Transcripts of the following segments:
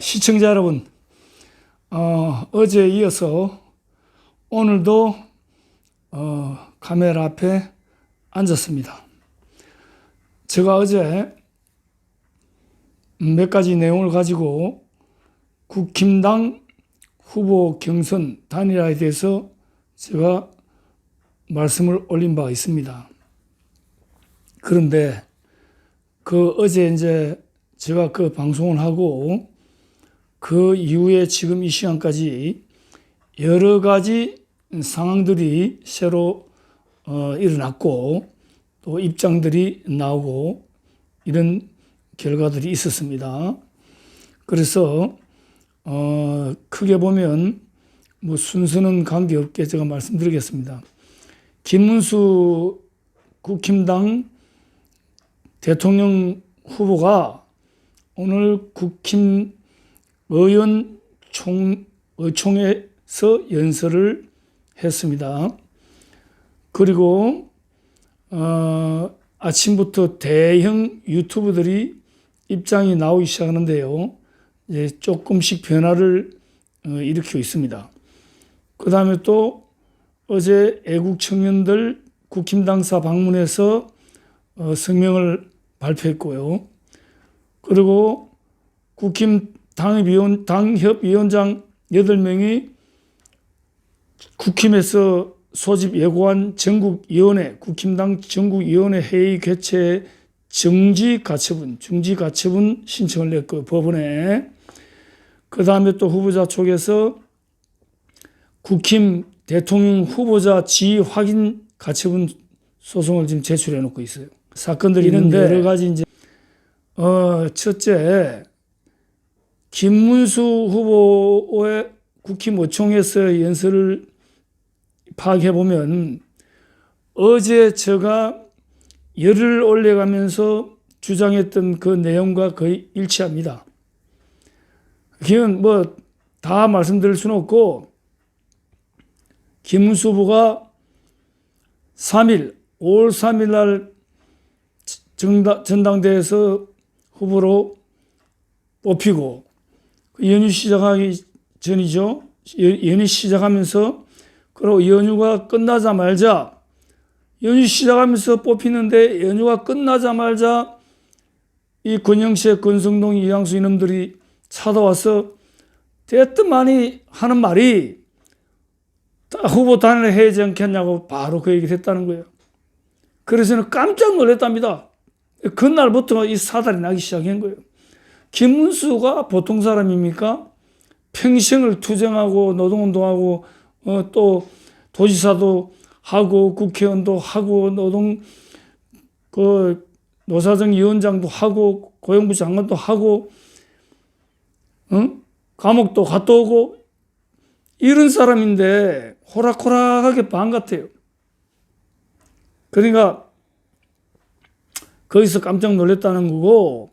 시청자 여러분, 어제에 이어서 오늘도 카메라 앞에 앉았습니다. 제가 어제 몇 가지 내용을 가지고 국힘당 후보 경선 단일화에 대해서 제가 말씀을 올린 바가 있습니다. 그런데 어제 이제 제가 그 방송을 하고 그 이후에 지금 이 시간까지 여러 가지 상황들이 새로 일어났고 또 입장들이 나오고 이런 결과들이 있었습니다. 그래서 크게 보면 뭐 순서는 관계없게 제가 말씀드리겠습니다. 김문수 국힘당 대통령 후보가 오늘 국힘 의총에서 연설을 했습니다. 그리고 아침부터 대형 유튜브들이 입장이 나오기 시작하는데요. 이제 조금씩 변화를 일으키고 있습니다. 그 다음에 또 어제 애국 청년들 국힘당사 방문해서 성명을 발표했고요. 그리고 국힘 당협위원장 8명이 국힘에서 소집 예고한 전국위원회, 국힘당 전국위원회 회의 개최 정지가처분 신청을 냈고 법원에. 그 다음에 또 후보자 쪽에서 국힘 대통령 후보자 지위 확인 가처분 소송을 지금 제출해 놓고 있어요. 사건들이 있는데 여러 가지 이제 첫째, 김문수 후보의 국힘 의총에서 연설을 파악해 보면 어제 제가 열을 올려가면서 주장했던 그 내용과 거의 일치합니다. 그건 뭐 다 말씀드릴 수는 없고, 김문수 후보가 5월 3일 날 전당대회에서 후보로 뽑히고 연휴 시작하기 전이죠. 연휴 시작하면서 그리고 연휴가 끝나자마자 연휴 시작하면서 뽑히는데 연휴가 끝나자마자 이 권영세, 권성동, 이양수 이놈들이 찾아와서 대뜸만이 하는 말이 후보 단일화 해야 하지 않겠냐고 바로 그 얘기를 했다는 거예요. 그래서는 깜짝 놀랐답니다. 그날부터 이 사달이 나기 시작한 거예요. 김문수가 보통 사람입니까? 평생을 투쟁하고 노동운동하고 또 도지사도 하고 국회의원도 하고 노사정위원장도 하고 고용부 장관도 하고 감옥도 갔다 오고 이런 사람인데 호락호락하게 반 같아요. 그러니까 거기서 깜짝 놀랐다는 거고,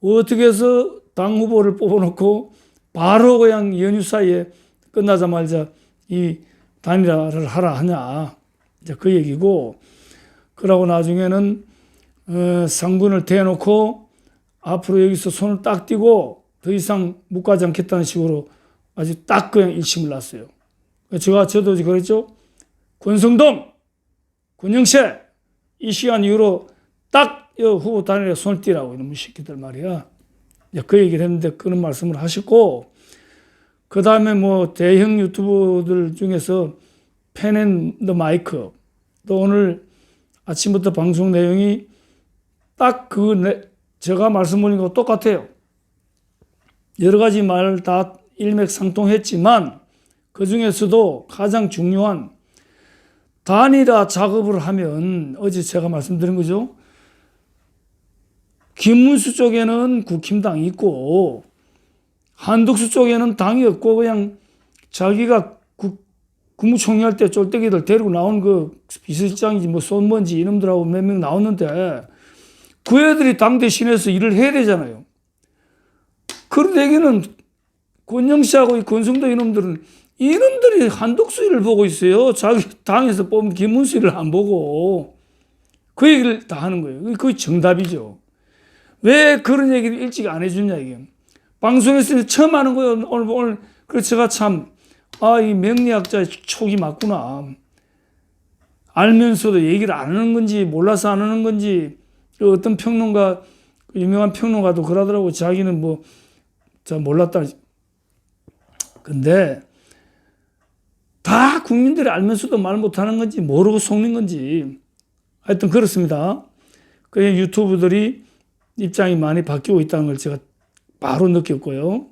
어떻게 해서 당 후보를 뽑아놓고 바로 그냥 연휴 사이에 끝나자마자 이 단일화를 하라 하냐, 이제 그 얘기고, 그러고 나중에는 상군을 대놓고 앞으로 여기서 손을 딱 띄고 더 이상 못 가지 않겠다는 식으로 아주 딱 그냥 일침을 놨어요. 저도 그랬죠. 권성동, 권영세 이 시간 이후로 딱 후보 단일화에 손을 띄라고, 이놈의 새끼들 말이야. 그 얘기를 했는데 그런 말씀을 하셨고, 그 다음에 뭐 대형 유튜브들 중에서 펜앤더 마이크, 또 오늘 아침부터 방송 내용이 딱 제가 말씀드린 거 똑같아요. 여러 가지 말 다 일맥상통했지만 그 중에서도 가장 중요한 단일화 작업을 하면 어제 제가 말씀드린 거죠. 김문수 쪽에는 국힘당이 있고 한덕수 쪽에는 당이 없고 그냥 자기가 국무총리 할 때 쫄대기들 데리고 나온 그 비서실장인지 뭐 손먼지 이놈들하고 몇 명 나왔는데 그 애들이 당 대신해서 일을 해야 되잖아요. 그런데 여기는 권영세하고 이 권성도 이놈들이 한덕수 일을 보고 있어요. 자기 당에서 뽑은 김문수 일을 안 보고 그 얘기를 다 하는 거예요. 그게 정답이죠. 왜 그런 얘기를 일찍 안 해주냐 이게. 방송에서 처음 하는 거예요. 오늘. 그래서 제가 참, 이 명리학자의 촉이 맞구나. 알면서도 얘기를 안 하는 건지, 몰라서 안 하는 건지, 어떤 평론가, 유명한 평론가도 그러더라고. 자기는 뭐, 잘 몰랐다. 근데, 다 국민들이 알면서도 말 못하는 건지, 모르고 속는 건지, 하여튼 그렇습니다. 그 유튜브들이 입장이 많이 바뀌고 있다는 걸 제가 바로 느꼈고요.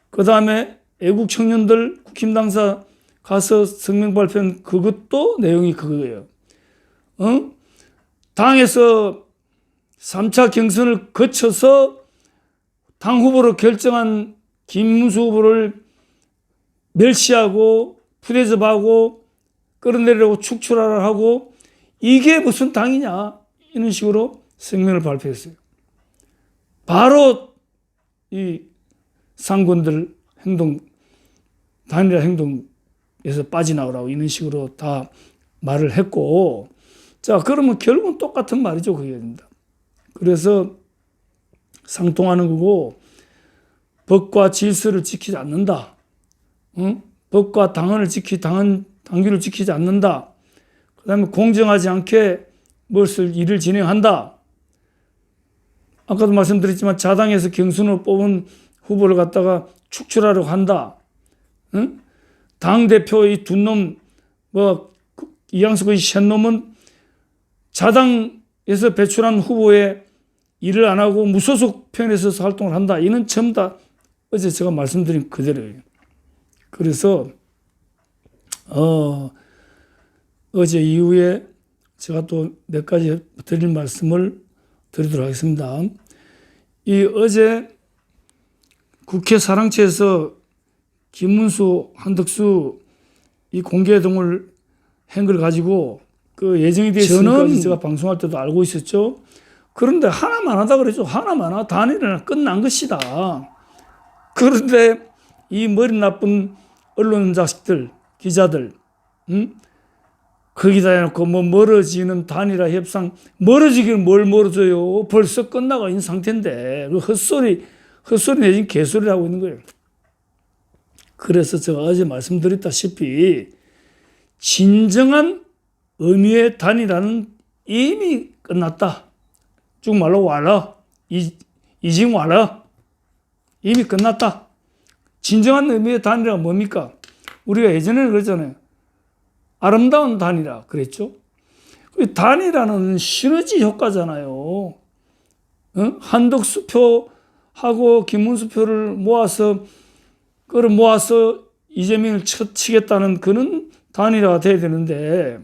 그 다음에 애국 청년들 국힘당사 가서 성명 발표한 그것도 내용이 그거예요. 당에서 3차 경선을 거쳐서 당 후보로 결정한 김문수 후보를 멸시하고 푸대접하고 끌어내리려고 축출하라 하고 이게 무슨 당이냐 이런 식으로 성명을 발표했어요. 바로 이 상권들 행동, 단일화 행동에서 빠져나오라고 이런 식으로 다 말을 했고, 자, 그러면 결국은 똑같은 말이죠. 그게 됩니다. 그래서 상통하는 거고, 법과 질서를 지키지 않는다. 법과 당규를 지키지 않는다. 그 다음에 공정하지 않게 무엇을 일을 진행한다. 아까도 말씀드렸지만 자당에서 경선으로 뽑은 후보를 갖다가 축출하려고 한다. 당대표의 두 놈, 이양숙의 셋 놈은 자당에서 배출한 후보의 일을 안 하고 무소속 편에서 활동을 한다. 이는 전부 다 어제 제가 말씀드린 그대로예요. 그래서 어제 이후에 제가 또 몇 가지 드릴 말씀을 드리도록 하겠습니다. 이 어제 국회 사랑채에서 김문수, 한덕수 이 공개동을 한 걸 가지고 그 예정이 되어 있으니까 제가 방송할 때도 알고 있었죠. 그런데 하나만 하다 그랬죠. 하나만 하다 단일화는 끝난 것이다. 그런데 이 머리 나쁜 언론 자식들, 기자들, 거기다 해놓고 뭐 멀어지는 단일화 협상, 멀어지기는 뭘 멀어져요. 벌써 끝나가 있는 상태인데, 그 헛소리 내진 개소리를 하고 있는 거예요. 그래서 제가 어제 말씀드렸다시피, 진정한 의미의 단일화는 이미 끝났다. 쭉 말로 와라. 이징 와라. 이미 끝났다. 진정한 의미의 단일화가 뭡니까? 우리가 예전에는 그랬잖아요. 아름다운 단일화 그랬죠. 단일화는 시너지 효과잖아요. 한덕수 표하고 김문수 표를 모아서 이재명을 치겠다는 그런 단일화가 돼야 되는데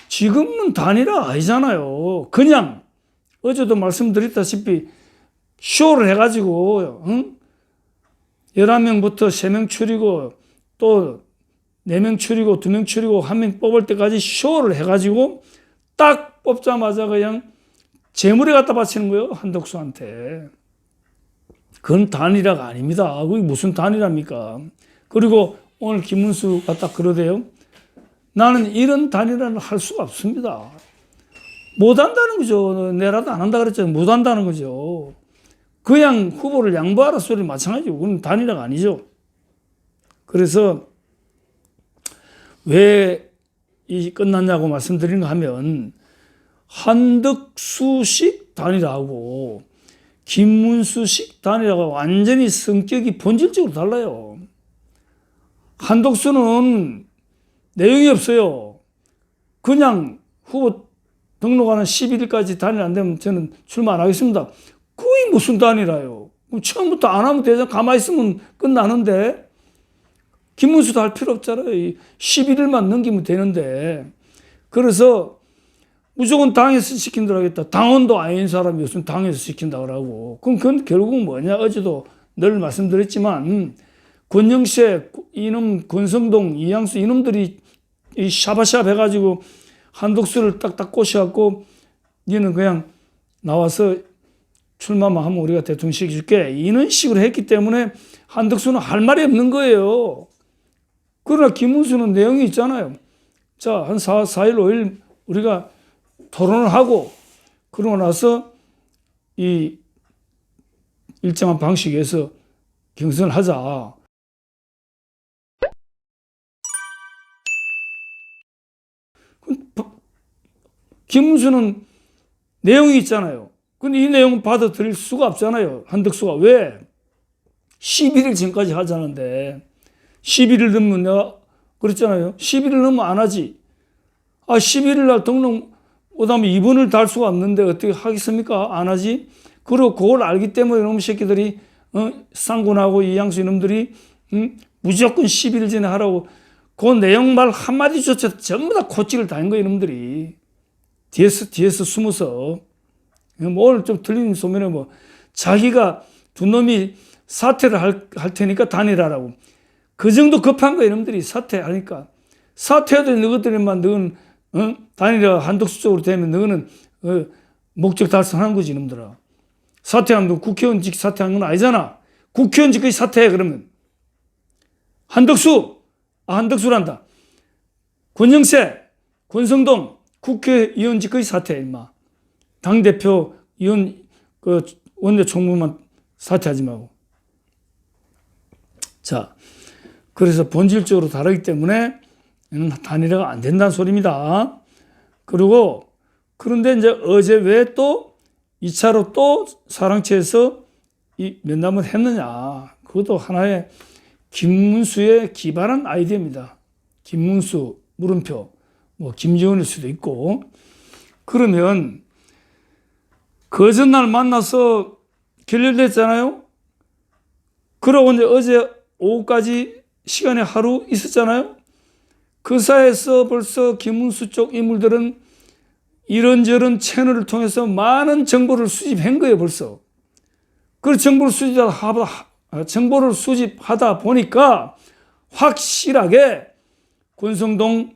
지금은 단일화 아니잖아요. 그냥 어제도 말씀드렸다시피 쇼를 해가지고 11명부터 3명 추리고 또 4명 추리고 2명 추리고 1명 뽑을 때까지 쇼를 해가지고 딱 뽑자마자 그냥 재물에 갖다 바치는 거예요. 한덕수한테. 그건 단일화가 아닙니다. 그게 무슨 단일화입니까? 그리고 오늘 김문수 갖다 그러대요. 나는 이런 단일화를 할 수가 없습니다. 못한다는 거죠. 내라도 안 한다 그랬잖아요. 못한다는 거죠. 그냥 후보를 양보하라 소리 마찬가지고 그건 단일화가 아니죠. 그래서 왜 이 끝났냐고 말씀드리는가 하면 한덕수식 단일화하고 김문수식 단일화가 완전히 성격이 본질적으로 달라요. 한덕수는 내용이 없어요. 그냥 후보 등록하는 11일까지 단일 안 되면 저는 출마 안 하겠습니다. 그게 무슨 단일화예요? 처음부터 안 하면 되잖아. 가만히 있으면 끝나는데. 김문수도 할 필요 없잖아요. 11일만 넘기면 되는데. 그래서 무조건 당에서 시킨다고 하겠다. 당원도 아닌 사람이 무슨 당에서 시킨다고 하고. 그럼 그건 결국은 뭐냐. 어제도 늘 말씀드렸지만 권영세, 이놈 권성동, 이양수 이놈들이 샤바샵 해가지고 한덕수를 딱딱 꼬셔갖고 니는 그냥 나와서 출마만 하면 우리가 대통령 시켜줄게. 이런 식으로 했기 때문에 한덕수는 할 말이 없는 거예요. 그러나 김문수는 내용이 있잖아요. 자, 한 4일, 5일 우리가 토론을 하고 그러고 나서 이 일정한 방식에서 경선을 하자. 김문수는 내용이 있잖아요. 근데 이 내용은 받아들일 수가 없잖아요. 한덕수가. 왜? 11일 전까지 하자는데 11일 넘으면 내가 그랬잖아요. 11일 넘으면 안 하지. 11일 날 등록 그다음에 입원을 달 수가 없는데 어떻게 하겠습니까? 안 하지. 그리고 그걸 알기 때문에 이놈 새끼들이 쌍군하고 이양수 이놈들이 무조건 11일 전에 하라고 그 내용말 한마디조차 전부 다 코치를 다닌 거예요. 이놈들이. 뒤에서 숨어서. 뭐 오늘 좀 들리는 소문에 뭐 자기가 두 놈이 사퇴를 할 테니까 다니라라고. 그 정도 급한 거예요. 이놈들이 사퇴하니까. 사퇴해도 너희들만 너는 다니라 한덕수 쪽으로 되면 너는 목적 달성한 거지 이놈들아. 사퇴한 거 국회의원직 사퇴한 건 아니잖아. 국회의원직까지 사퇴해 그러면. 한덕수란다. 권영세, 권성동 국회의원직까지 사퇴해 임마. 당대표 의원 원내 총무만 사퇴하지 말고. 자, 그래서 본질적으로 다르기 때문에 단일화가 안 된다는 소리입니다. 그런데 이제 어제 왜 또 2차로 또 사랑채에서 이 면담을 했느냐. 그것도 하나의 김문수에 기반한 아이디어입니다. 김문수, 물음표, 뭐 김지원일 수도 있고. 그러면 그 전날 만나서 결렬됐잖아요. 그러고 이제 어제 오후까지 시간이 하루 있었잖아요. 그 사이에서 벌써 김문수 쪽 인물들은 이런저런 채널을 통해서 많은 정보를 수집한 거예요, 벌써. 그 정보를 수집하다 보니까 확실하게 권성동,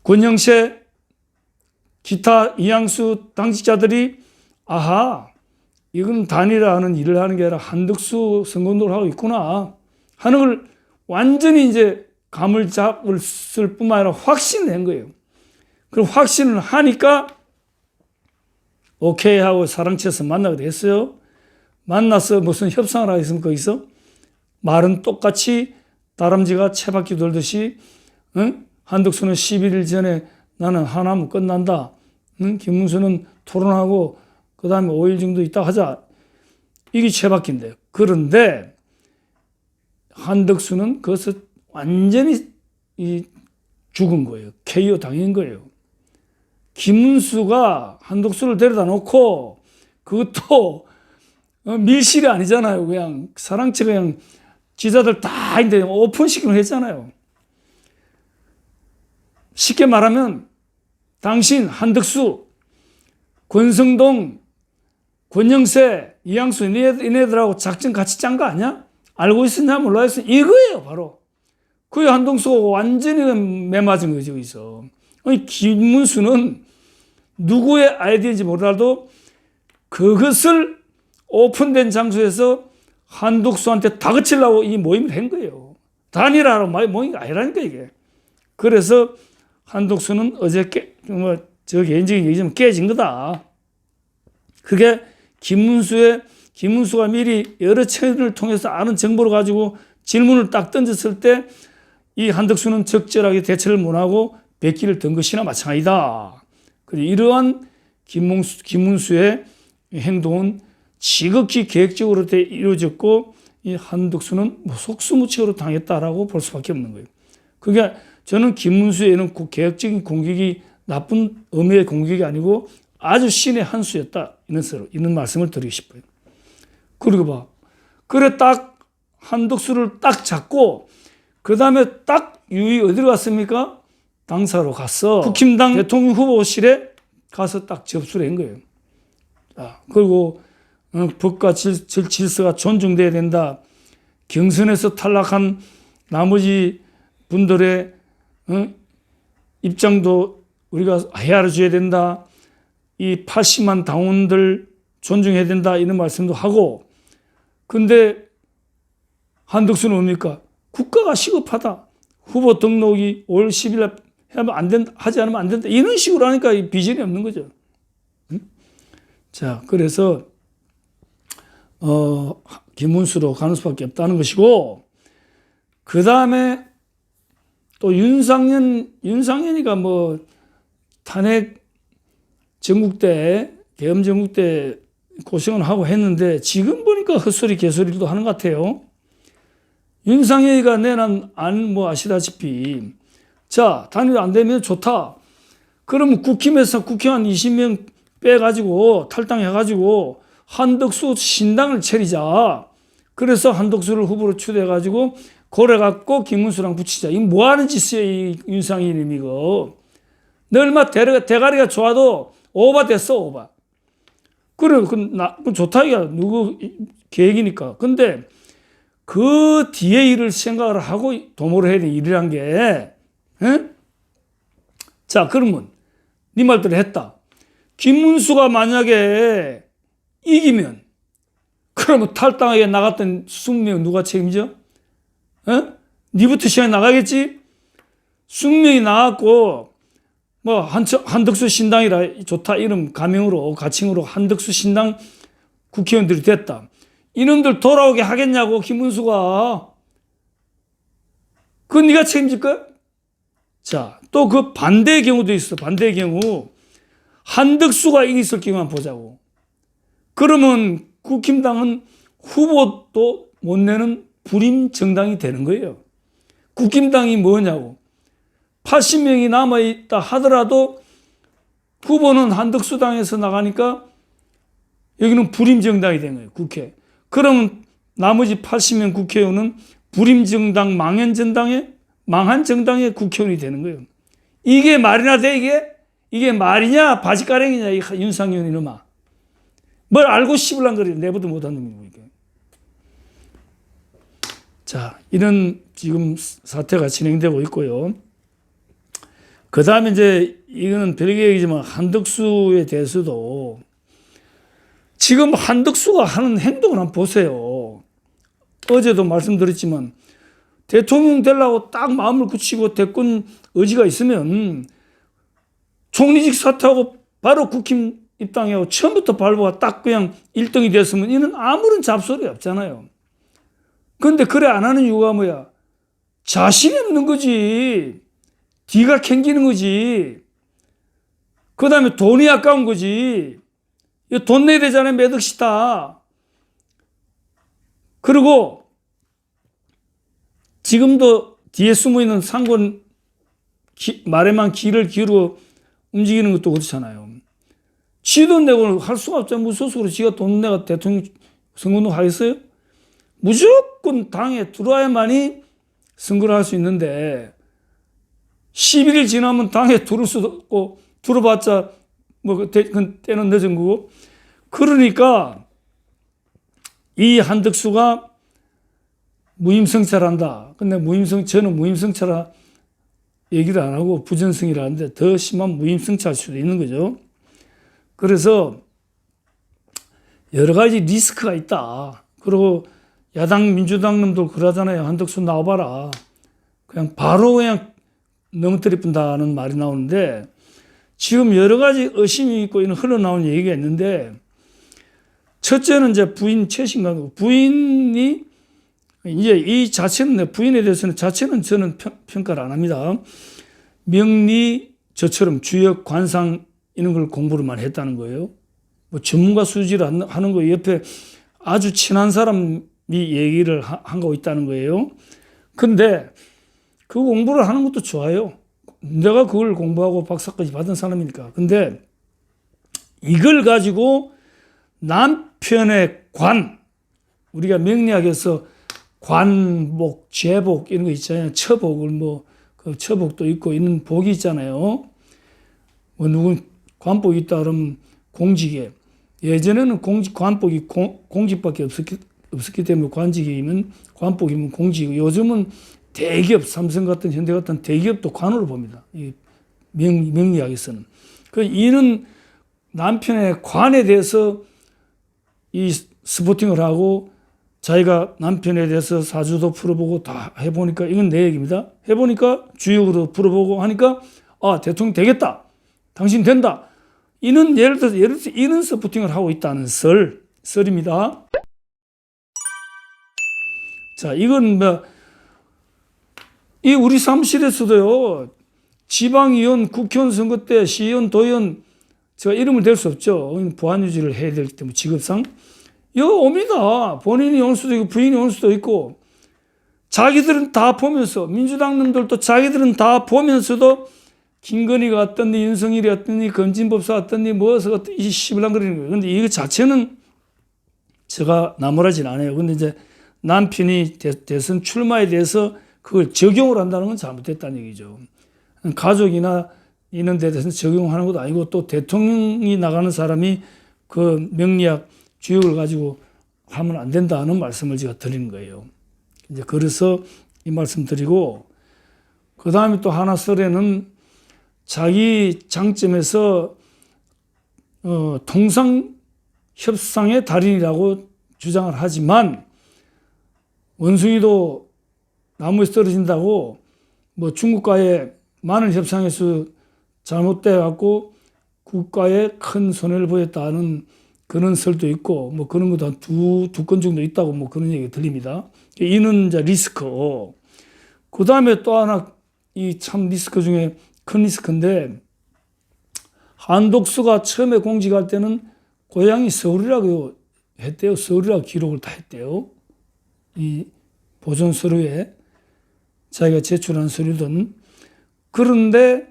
권영세, 기타 이양수 당직자들이 이건 단일화하는 일을 하는 게 아니라 한덕수 선거운동을 하고 있구나 하는 걸 완전히 이제 감을 잡을 뿐만 아니라 확신된 거예요. 그리고 확신을 하니까 오케이 하고 사랑채에서 만나기로 했어요. 만나서 무슨 협상을 하겠습니까? 거기서 말은 똑같이 다람쥐가 채바퀴 돌듯이 한덕수는 11일 전에 나는 하나면 끝난다. 김문수는 토론하고 그 다음에 5일 정도 있다 하자. 이게 채바퀴인데. 그런데 한덕수는 그것을 완전히 죽은 거예요. KO 당한 거예요. 김문수가 한덕수를 데려다 놓고 그것도 밀실이 아니잖아요. 그냥 사랑채 그냥 기자들 다 이제 오픈시키면 했잖아요. 쉽게 말하면 당신 한덕수, 권성동, 권영세, 이양수 이네들하고 작전 같이 짠 거 아니야? 알고 있었냐 몰라 했어. 이거예요 바로. 그게 한덕수가 완전히 매맞은 거죠. 여기서. 김문수는 누구의 아이디어인지 몰라도 그것을 오픈된 장소에서 한덕수한테 다그치려고 이 모임을 한 거예요. 단일화로 모임이 아니라니까 이게. 그래서 한덕수는 어제 저 개인적인 얘기지만 깨진 거다. 그게 김문수가 미리 여러 채널을 통해서 아는 정보를 가지고 질문을 딱 던졌을 때 이 한덕수는 적절하게 대처를 못하고 백기를 든 것이나 마찬가지다. 이러한 김문수의 행동은 지극히 계획적으로 이루어졌고 이 한덕수는 속수무책으로 당했다라고 볼 수밖에 없는 거예요. 그게 저는 김문수에는 계획적인 공격이 나쁜 의미의 공격이 아니고 아주 신의 한 수였다. 이런 말씀을 드리고 싶어요. 그리고 그래 딱 한덕수를 딱 잡고 그 다음에 딱 유이 어디로 갔습니까? 당사로 가서 국힘당 대통령 후보실에 가서 딱 접수를 한 거예요. 그리고 법과 질서가 존중돼야 된다. 경선에서 탈락한 나머지 분들의 입장도 우리가 헤아려 줘야 된다. 이 80만 당원들 존중해야 된다. 이런 말씀도 하고. 근데 한덕수는 뭡니까? 국가가 시급하다. 후보 등록이 올 10일 하면 안 된다. 하지 않으면 안 된다. 이런 식으로 하니까 비전이 없는 거죠. 자, 그래서 김문수로 가는 수밖에 없다는 것이고, 그 다음에 또 윤상현이가 뭐 탄핵 전국대, 계엄 전국대 고생을 하고 했는데 지금 보니까 헛소리 개소리도 하는 것 같아요. 윤상현이가 내란 안 뭐 아시다시피, 자, 단일화 안 되면 좋다. 그러면 국힘에서 국회의원 20명 빼가지고 탈당해가지고 한덕수 신당을 차리자. 그래서 한덕수를 후보로 추대해가지고 고래갖고 김문수랑 붙이자. 이거 뭐하는 짓이에요, 이 윤상현님 이거. 너 얼마 대가리가 좋아도 오바 됐어, 오바. 그래, 그 좋다, 이게 누구 계획이니까. 근데 그 뒤에 일을 생각을 하고 도모를 해야 돼, 일이란 게. 에? 자, 그러면 네 말대로 했다. 김문수가 만약에 이기면 그러면 탈당하게 나갔던 20명 누가 책임져? 니부터 시간에 나가겠지? 20명이 나갔고 뭐 한덕수 신당이라 좋다 이름 가명으로 가칭으로 한덕수 신당 국회의원들이 됐다. 이놈들 돌아오게 하겠냐고 김문수가. 그건 네가 책임질 거야? 자, 또 그 반대의 경우도 있어. 반대의 경우 한덕수가 이겼을 경우만 보자고. 그러면 국힘당은 후보도 못 내는 불임 정당이 되는 거예요. 국힘당이 뭐냐고. 80명이 남아있다 하더라도 후보는 한덕수 당에서 나가니까 여기는 불임 정당이 된 거예요. 국회. 그러면 나머지 80명 국회의원은 불임 정당, 망한 정당의 국회의원이 되는 거예요. 이게 말이나 돼, 이게? 이게 말이냐, 바지가랭이냐, 이 윤상현 이놈아. 뭘 알고 씹으란 거래. 내보도 못한 놈이고, 이게. 자, 이런 지금 사태가 진행되고 있고요. 그 다음에 이제 이거는 별개 얘기지만 한덕수에 대해서도 지금 한덕수가 하는 행동을 한번 보세요. 어제도 말씀드렸지만 대통령 되려고 딱 마음을 굳히고 대권 의지가 있으면 총리직 사퇴하고 바로 국힘 입당하고 처음부터 발부가 딱 그냥 1등이 됐으면 이는 아무런 잡소리 없잖아요. 그런데 그래 안 하는 이유가 뭐야? 자신이 없는 거지. 뒤가 캥기는 거지. 그 다음에 돈이 아까운 거지. 돈 내야 되잖아요. 몇 억씩 다. 그리고 지금도 뒤에 숨어있는 상권 말에만 귀를 기울여 움직이는 것도 그렇잖아요. 지 돈 내고는 할 수가 없잖아요. 무소속으로 지가 돈 내가 대통령 선거운동 하겠어요? 무조건 당에 들어와야만이 선거를 할 수 있는데 11일 지나면 당에 들어올 수도 없고 들어봤자 뭐 때는 늦은 거고. 그러니까 이 한덕수가 무임승차한다. 근데 저는 무임승차라 얘기를 안 하고 부전승이라는데 더 심한 무임승차할 수도 있는 거죠. 그래서 여러 가지 리스크가 있다. 그리고 야당 민주당 놈들 그러잖아요. 한덕수 나와봐라. 그냥 바로 그냥 넘어뜨려 뿐다는 말이 나오는데 지금 여러 가지 의심이 있고 이런 흘러나온 얘기가 있는데 첫째는 이제 부인 최신강 부인이 이제 이 자체는 부인에 대해서는 자체는 저는 평가를 안 합니다. 명리 저처럼 주역 관상 이런 걸 공부를만 했다는 거예요. 뭐 전문가 수준을 하는 거 옆에 아주 친한 사람이 얘기를 하고 있다는 거예요. 근데 그 공부를 하는 것도 좋아요. 내가 그걸 공부하고 박사까지 받은 사람이니까. 근데 이걸 가지고 남편의 우리가 명리학에서 관복, 제복 이런 거 있잖아요. 처복을 그 처복도 있고 있는 복이 있잖아요. 뭐 누군 관복이 있다 그러면 공직에. 예전에는 관복이 공직밖에 없었기 때문에 관복이면 공직이고 요즘은 대기업, 삼성 같은 현대 같은 대기업도 관으로 봅니다. 이 명리학에서는. 이는 남편의 관에 대해서 이 스포팅을 하고 자기가 남편에 대해서 사주도 풀어보고 다 해보니까 이건 내 얘기입니다. 해보니까 주역으로 풀어보고 하니까 대통령 되겠다. 당신 된다. 이는 예를 들어서 이런 스포팅을 하고 있다는 썰입니다. 자, 이건 이 우리 사무실에서도요, 지방의원, 국회의원 선거 때 시의원, 도의원, 제가 이름을 댈 수 없죠. 보안 유지를 해야 되기 때문에 직업상. 이거 옵니다. 본인이 올 수도 있고 부인이 올 수도 있고 자기들은 다 보면서 민주당 놈들도 자기들은 다 보면서도 김건희가 어떤지 윤석열이 어떤지 검진법사 어떤지 뭐서 어떤지 시블랑거리는 거예요. 근데 이거 자체는 제가 나무라진 않아요. 근데 이제 남편이 대선 출마에 대해서 그걸 적용을 한다는 건 잘못됐다는 얘기죠. 가족이나 이런 데 대해서 적용하는 것도 아니고 또 대통령이 나가는 사람이 그 명리학 주역을 가지고 하면 안 된다는 말씀을 제가 드리는 거예요. 이제 그래서 이 말씀 드리고, 그 다음에 또 하나 설에는 자기 장점에서 통상 협상의 달인이라고 주장을 하지만 원숭이도 나무에서 떨어진다고 뭐 중국과의 많은 협상에서 잘못돼 갖고 국가에 큰 손해를 보였다는 그런 설도 있고 뭐 그런 것도 한 두 건 정도 있다고 뭐 그런 얘기 들립니다. 이는 이제 리스크. 그 다음에 또 하나 이 참 리스크 중에 큰 리스크인데, 한독수가 처음에 공직할 때는 고향이 서울이라고 했대요. 서울이라고 기록을 다 했대요. 이 보존 서류에 자기가 제출한 서류든. 그런데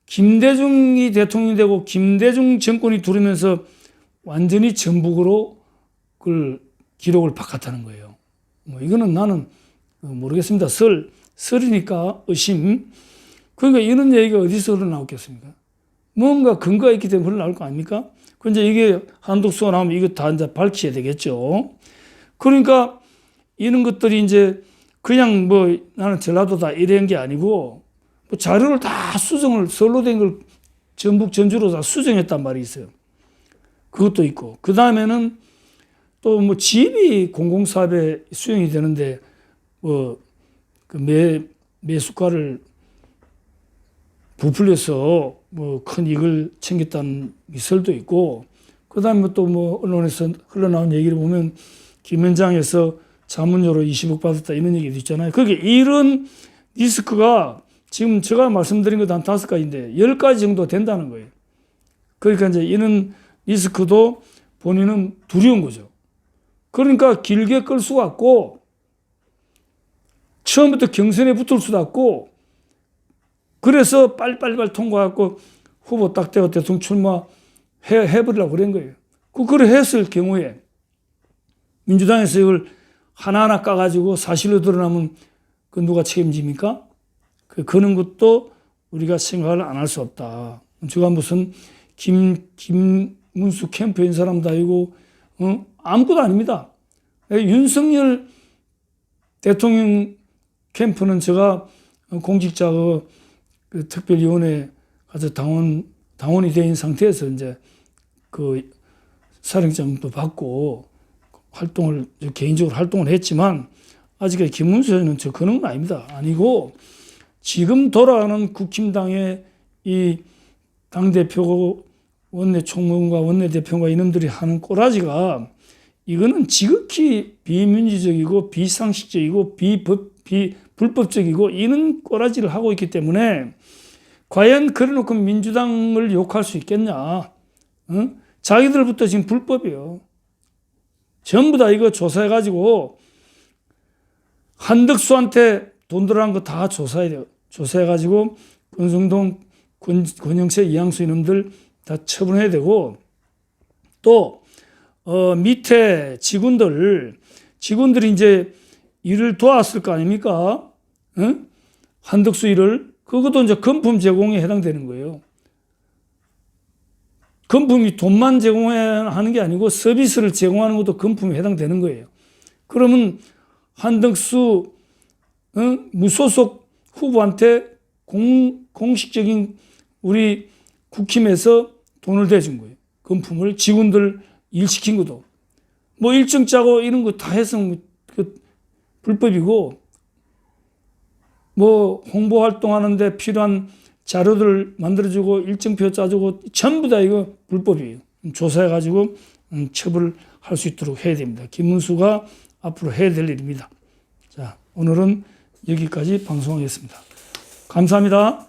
김대중이 대통령이 되고 김대중 정권이 들어오면서 완전히 전북으로 그걸 기록을 바꿨다는 거예요. 뭐 이거는 나는 모르겠습니다. 설이니까 의심. 그러니까 이런 얘기가 어디서 흘러나오겠습니까? 뭔가 근거가 있기 때문에 흘러나올 거 아닙니까? 근데 이게 한독수가 나오면 이거 다 이제 밝혀야 되겠죠. 그러니까 이런 것들이 이제 그냥 뭐 나는 전라도다 이런 게 아니고 뭐 자료를 다 수정을 서울로 된 걸 전북 전주로 다 수정했단 말이 있어요. 그것도 있고 그 다음에는 또 뭐 집이 공공사업에 수용이 되는데 뭐 그 매수가를 부풀려서 뭐 큰 이익을 챙겼다는 설도 있고, 그 다음에 또 뭐 언론에서 흘러나온 얘기를 보면 김현장에서 자문료로 20억 받았다 이런 얘기도 있잖아요. 그게 이런 리스크가 지금 제가 말씀드린 것 한 5가지인데 10가지 정도 된다는 거예요. 그러니까 이제 이런 리스크도 본인은 두려운 거죠. 그러니까 길게 끌 수가 없고 처음부터 경선에 붙을 수도 없고, 그래서 빨리빨리 통과하고 후보 딱 되고 대통령 출마해버리려고 그런 거예요. 그걸 했을 경우에 민주당에서 이걸 하나하나 까가지고 사실로 드러나면 그 누가 책임집니까? 그런 것도 우리가 생각을 안 할 수 없다. 제가 무슨 김문수 캠프인 사람도 아니고 아무것도 아닙니다. 윤석열 대통령 캠프는 제가 공직자 그 특별위원회 가서 당원이 된 상태에서 이제 그 사령장도 받고 활동을 개인적으로 활동을 했지만 아직까지 김문수는 저 그런 건 아닙니다. 아니고 지금 돌아가는 국힘당의 이 당대표 원내총무과 원내대표가 이놈들이 하는 꼬라지가 이거는 지극히 비민주적이고 비상식적이고 불법적이고 이런 꼬라지를 하고 있기 때문에 과연 그래놓고 민주당을 욕할 수 있겠냐? 응? 자기들부터 지금 불법이에요. 전부 다 이거 조사해가지고 한덕수한테 돈 들어간 거 다 조사해야 돼요. 조사해가지고 권성동, 권영세, 이양수 이놈들 다 처분해야 되고, 또 밑에 직원들이 이제 일을 도왔을 거 아닙니까? 응? 한덕수 일을. 그것도 이제 금품 제공에 해당되는 거예요. 금품이 돈만 제공하는 게 아니고 서비스를 제공하는 것도 금품에 해당되는 거예요. 그러면 한덕수 무소속 후보한테 공식적인 우리 국힘에서 돈을 대준 거예요. 금품을 직원들 일 시킨 것도. 뭐 일정 짜고 이런 거 다 해서 불법이고, 뭐 홍보 활동하는데 필요한 자료들 만들어주고 일정표 짜주고 전부 다 이거 불법이에요. 조사해가지고 처벌할 수 있도록 해야 됩니다. 김문수가 앞으로 해야 될 일입니다. 자, 오늘은 여기까지 방송하겠습니다. 감사합니다.